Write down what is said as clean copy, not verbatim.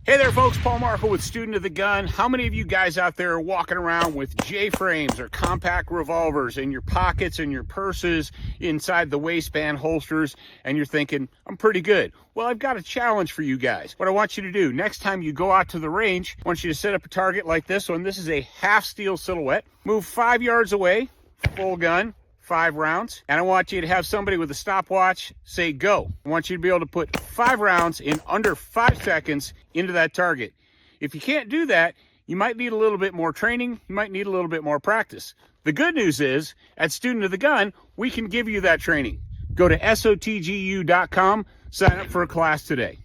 Hey there folks, Paul Marco with Student of the Gun. How many of you guys out there are walking around with J-frames or compact revolvers in your pockets and your purses, inside the waistband holsters, and you're thinking, I'm pretty good? Well, I've got a challenge for you guys. What I want you to do, next time you go out to the range, I want you to set up a target like this one. This is a half steel silhouette. Move 5 yards away, full gun. 5 rounds, and I want you to have somebody with a stopwatch say go. I want you to be able to put 5 rounds in under 5 seconds into that target. If you can't do that, you might need a little bit more training, you might need a little bit more practice. The good news is, at Student of the Gun, we can give you that training. Go to sotgu.com, sign up for a class today.